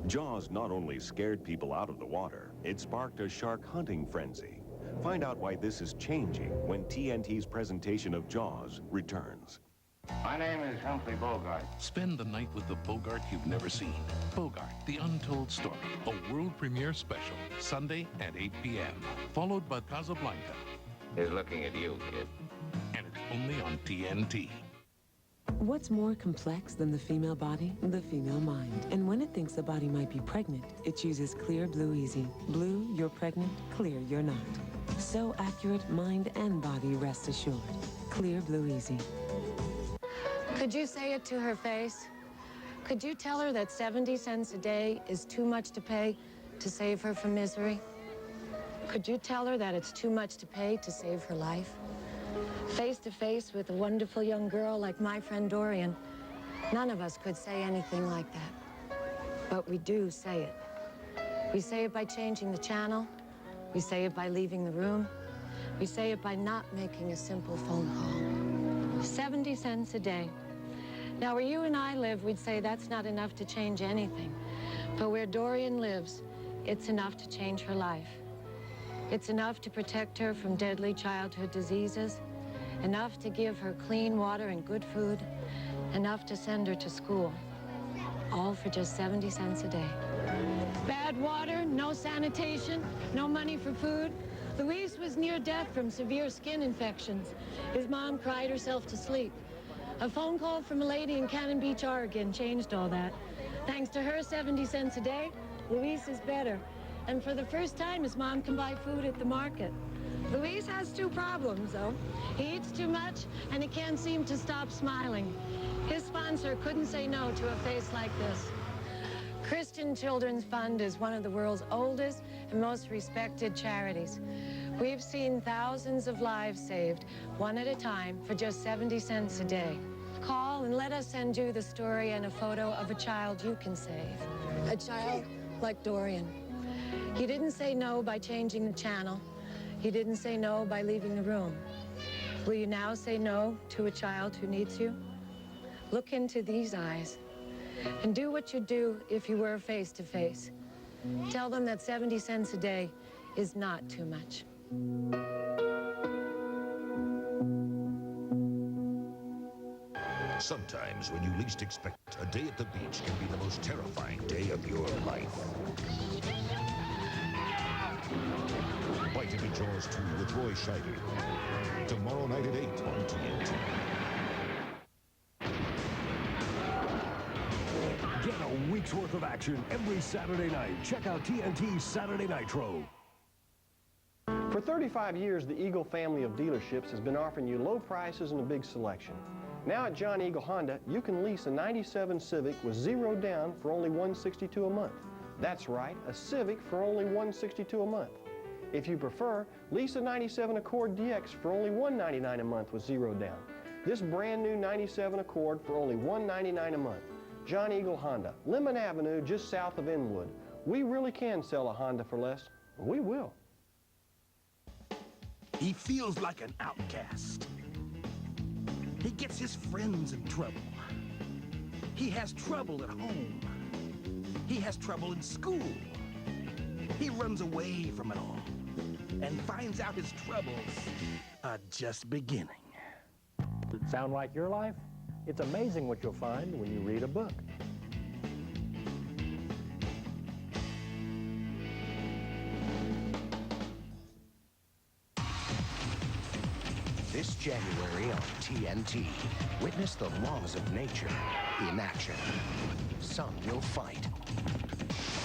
Jaws not only scared people out of the water, it sparked a shark hunting frenzy. Find out why this is changing when TNT's presentation of Jaws returns. My name is Humphrey Bogart. Spend the night with the Bogart you've never seen. Bogart, The Untold Story, a world premiere special, Sunday at 8 p.m., followed by Casablanca. He's looking at you, kid. And it's only on TNT. What's more complex than the female body? The female mind. And when it thinks the body might be pregnant, it chooses Clearblue Easy. Blue, you're pregnant. Clear, you're not. So accurate, mind and body rest assured. Clearblue Easy. Could you say it to her face? Could you tell her that 70 cents a day is too much to pay to save her from misery? Could you tell her that it's too much to pay to save her life? Face to face with a wonderful young girl like my friend Dorian, none of us could say anything like that. But we do say it. We say it by changing the channel. We say it by leaving the room. We say it by not making a simple phone call. 70 cents a day. Now, where you and I live, we'd say that's not enough to change anything. But where Dorian lives, it's enough to change her life. It's enough to protect her from deadly childhood diseases, enough to give her clean water and good food, enough to send her to school, all for just 70 cents a day. Bad water, no sanitation, no money for food. Luis was near death from severe skin infections. His mom cried herself to sleep. A phone call from a lady in Cannon Beach, Oregon changed all that. Thanks to her 70 cents a day, Luis is better. And for the first time, his mom can buy food at the market. Luis has two problems, though. He eats too much, and he can't seem to stop smiling. His sponsor couldn't say no to a face like this. Christian Children's Fund is one of the world's oldest and most respected charities. We've seen thousands of lives saved, one at a time, for just 70 cents a day. Call and let us send you the story and a photo of a child you can save. A child like Dorian. He didn't say no by changing the channel. He didn't say no by leaving the room. Will you now say no to a child who needs you? Look into these eyes and do what you'd do if you were face to face. Tell them that 70 cents a day is not too much. Sometimes when you least expect, a day at the beach can be the most terrifying day of your life. Bite into Jaws 2 with Roy Scheider. Tomorrow night at 8 on TNT. Get a week's worth of action every Saturday night. Check out TNT Saturday Nitro. For 35 years, the Eagle family of dealerships has been offering you low prices and a big selection. Now at John Eagle Honda, you can lease a 97 Civic with 0 down for only $162 a month. That's right, a Civic for only $162 a month. If you prefer, lease a 97 Accord DX for only $199 a month with 0 down. This brand new 97 Accord for only $199 a month. John Eagle Honda, Lemon Avenue, just south of Inwood. We really can sell a Honda for less. We will. He feels like an outcast. He gets his friends in trouble. He has trouble at home. He has trouble in school. He runs away from it all and finds out his troubles are just beginning. Sound like your life? It's amazing what you'll find when you read a book. This January on TNT, witness the laws of nature in action. Some will fight.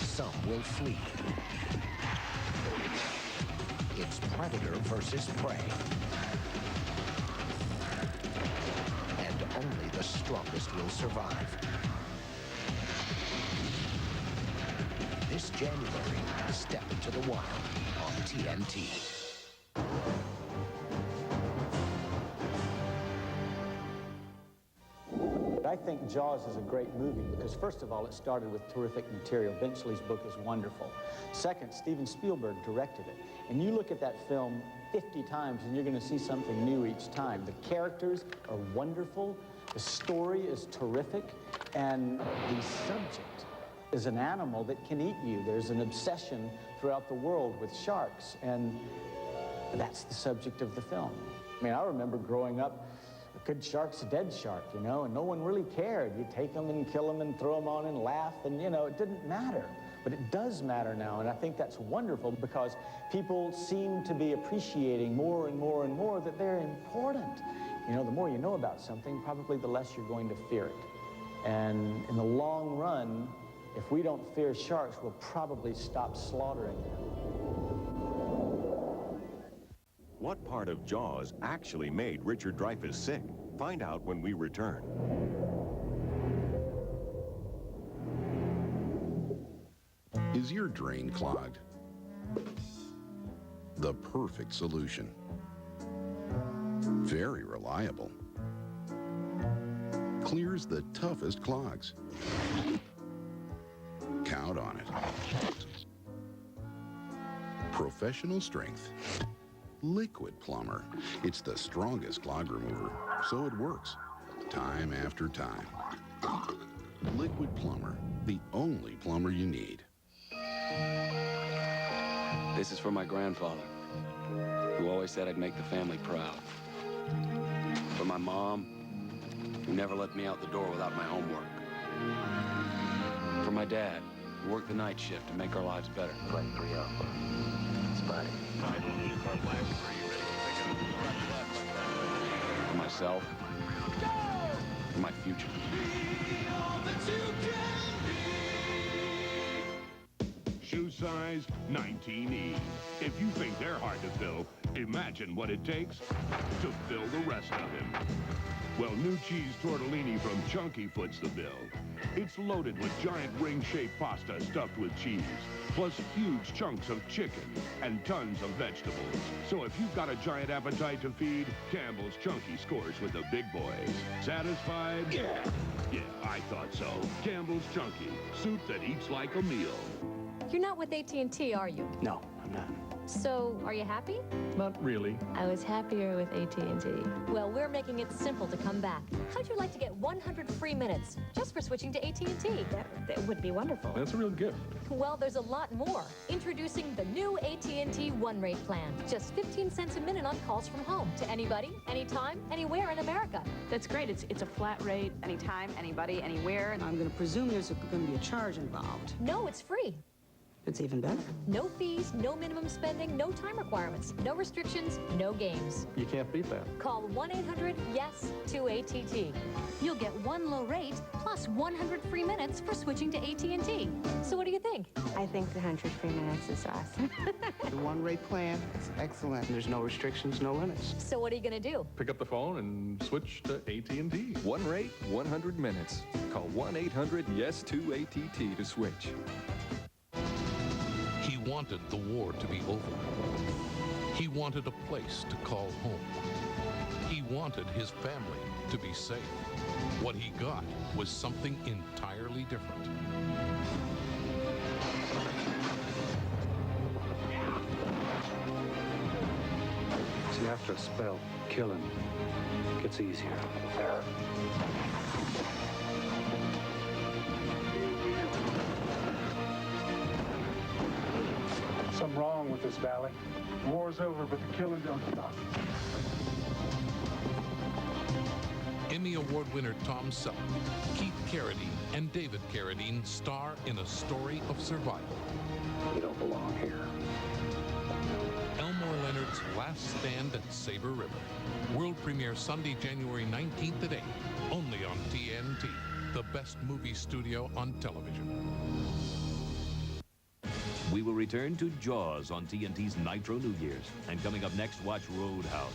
Some will flee. It's predator versus prey. And only the strongest will survive. This January, step into the wild on TNT. I think Jaws is a great movie because, first of all, it started with terrific material. Benchley's book is wonderful. Second, Steven Spielberg directed it. And you look at that film 50 times and you're going to see something new each time. The characters are wonderful, the story is terrific, and the subject is an animal that can eat you. There's an obsession throughout the world with sharks, and that's the subject of the film. I mean, I remember growing up, a good shark's a dead shark, you know, and no one really cared. You take them and kill them and throw them on and laugh, and, you know, it didn't matter. But it does matter now, and I think that's wonderful because people seem to be appreciating more and more and more that they're important. You know, the more you know about something, probably the less you're going to fear it. And in the long run, if we don't fear sharks, we'll probably stop slaughtering them. What part of Jaws actually made Richard Dreyfuss sick? Find out when we return. Is your drain clogged? The perfect solution. Very reliable. Clears the toughest clogs. Count on it. Professional strength. Liquid Plumber. It's the strongest clog remover, so it works. Time after time. Liquid Plumber. The only plumber you need. This is for my grandfather, who always said I'd make the family proud. For my mom, who never let me out the door without my homework. For my dad, who worked the night shift to make our lives better. Play 3-up. Spotty. For myself, for my future. Shoe size 19E. If you think they're hard to fill, imagine what it takes to fill the rest of him. Well, new cheese tortellini from Chunky foots the bill. It's loaded with giant ring-shaped pasta stuffed with cheese, plus huge chunks of chicken and tons of vegetables. So if you've got a giant appetite to feed, Campbell's Chunky scores with the big boys. Satisfied? Yeah. Yeah, I thought so. Campbell's Chunky, soup that eats like a meal. You're not with AT&T, are you? No, I'm not. So, are you happy? Not really. I was happier with AT&T. Well, we're making it simple to come back. How'd you like to get 100 free minutes just for switching to AT&T? That would be wonderful. That's a real gift. Well, there's a lot more. Introducing the new AT&T one-rate plan. Just 15 cents a minute on calls from home to anybody, anytime, anywhere in America. That's great. It's a flat rate, anytime, anybody, anywhere. I'm going to presume there's going to be a charge involved. No, it's free. It's even better. No fees, no minimum spending, no time requirements, no restrictions, no games. You can't beat that. Call 1-800-YES-2-ATT. You'll get one low rate plus 100 free minutes for switching to AT&T. So what do you think? I think the 100 free minutes is awesome. The one-rate plan is excellent. There's no restrictions, no limits. So what are you going to do? Pick up the phone and switch to AT&T. One rate, 100 minutes. Call 1-800-YES-2-ATT to switch. He wanted the war to be over. He wanted a place to call home. He wanted his family to be safe. What he got was something entirely different. See, after a spell, killing gets easier. Something wrong with this valley. The war's over, but the killing don't stop. Emmy Award winner Tom Selleck, Keith Carradine, and David Carradine star in a story of survival. You don't belong here. Elmore Leonard's Last Stand at Sabre River. World premiere Sunday, January 19th at 8. Only on TNT, the best movie studio on television. We will return to Jaws on TNT's Nitro New Year's. And coming up next, watch Roadhouse.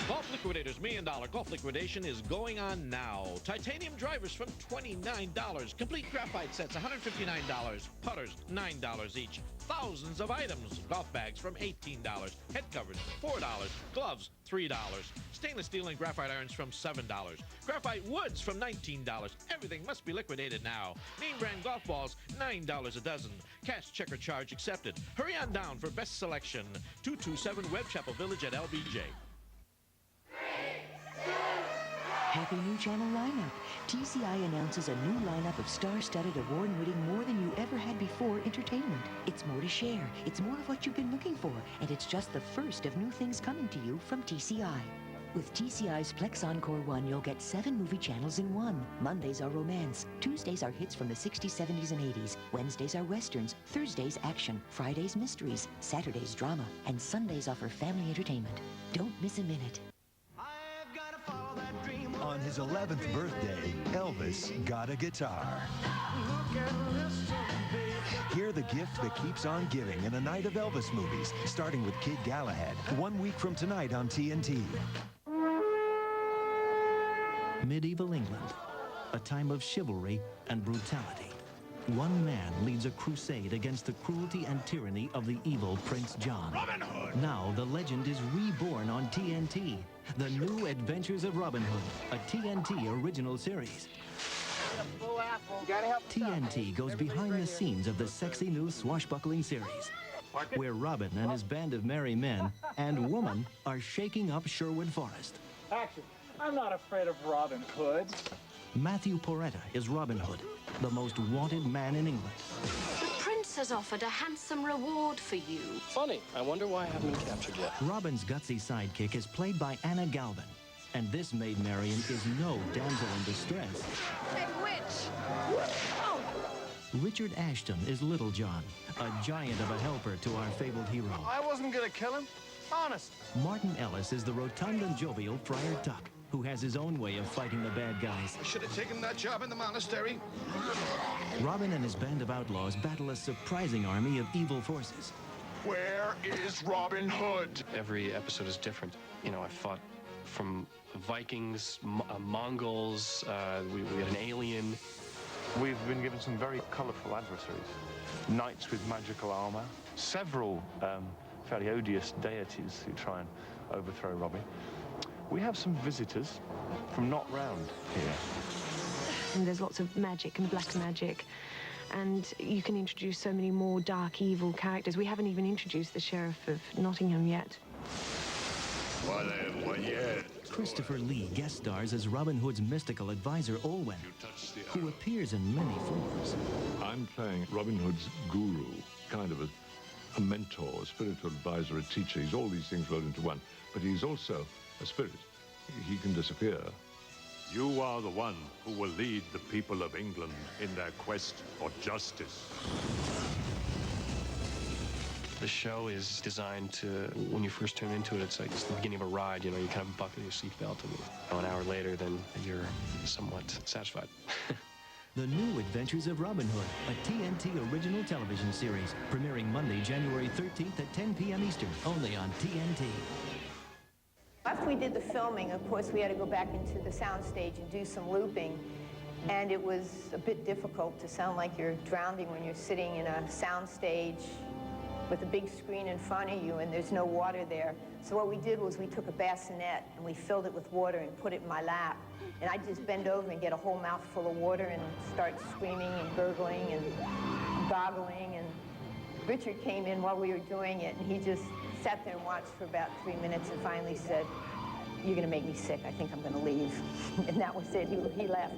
Golf Liquidators $1 Million Golf Liquidation is going on now. Titanium drivers from $29. Complete graphite sets $159. Putters $9 each. Thousands of items. Golf bags from $18. Head covers $4. Gloves $3. Stainless steel and graphite irons from $7. Graphite woods from $19. Everything must be liquidated now. Name brand golf balls $9 a dozen. Cash checker charge accepted. Hurry on down for best selection. 227 Webb Chapel Village at LBJ. Happy new channel lineup. TCI announces a new lineup of star-studded, award-winning, more than you ever had before entertainment. It's more to share. It's more of what you've been looking for. And it's just the first of new things coming to you from TCI. With TCI's Plex Encore 1, you'll get 7 movie channels in one. Mondays are romance. Tuesdays are hits from the 60s, 70s, and 80s. Wednesdays are westerns. Thursdays, action. Fridays, mysteries. Saturdays, drama. And Sundays offer family entertainment. Don't miss a minute. On his 11th birthday, Elvis got a guitar. Hear the gift that keeps on giving in a night of Elvis movies, starting with Kid Galahad, 1 week from tonight on TNT. Medieval England, a time of chivalry and brutality. One man leads a crusade against the cruelty and tyranny of the evil Prince John. Robin Hood! Now the legend is reborn on TNT. The New Adventures of Robin Hood, a TNT original series. TNT goes behind the scenes of the sexy new swashbuckling series, where Robin and his band of merry men and woman are shaking up Sherwood Forest. Action. I'm not afraid of Robin Hood. Matthew Porretta is Robin Hood, the most wanted man in England. The prince has offered a handsome reward for you. Funny. I wonder why I haven't been captured yet. Robin's gutsy sidekick is played by Anna Galvin, and this Maid Marian is no damsel in distress. Hey, witch! Oh! Richard Ashton is Little John, a giant of a helper to our fabled hero. I wasn't gonna kill him. Honest. Martin Ellis is the rotund and jovial Friar Tuck, who has his own way of fighting the bad guys. I should have taken that job in the monastery. Robin and his band of outlaws battle a surprising army of evil forces. Where is Robin Hood? Every episode is different. You know, I fought from Vikings, Mongols, we had an alien. We've been given some very colorful adversaries. Knights with magical armor, several fairly odious deities who try and overthrow Robbie. We have some visitors from not round here. And there's lots of magic and black magic, and you can introduce so many more dark, evil characters. We haven't even introduced the Sheriff of Nottingham yet. Christopher Lee guest stars as Robin Hood's mystical advisor, Olwen, who appears in many forms. I'm playing Robin Hood's guru, kind of a mentor, a spiritual advisor, a teacher. He's all these things rolled into one, but he's also a spirit. He can disappear. You are the one who will lead the people of England in their quest for justice. The show is designed to, when you first tune into it, it's like it's the beginning of a ride. You know, you kind of buckle your seatbelt, and an hour later, then you're somewhat satisfied. The New Adventures of Robin Hood, a TNT original television series, premiering Monday, January 13th at 10 p.m. Eastern, only on TNT. After we did the filming, of course, we had to go back into the soundstage and do some looping. And it was a bit difficult to sound like you're drowning when you're sitting in a soundstage with a big screen in front of you and there's no water there. So what we did was we took a bassinet and we filled it with water and put it in my lap. And I'd just bend over and get a whole mouthful of water and start screaming and gurgling and goggling. And Richard came in while we were doing it, and he just sat there and watched for about 3 minutes and finally said, "You're gonna make me sick. I think I'm gonna leave." And that was it. He left.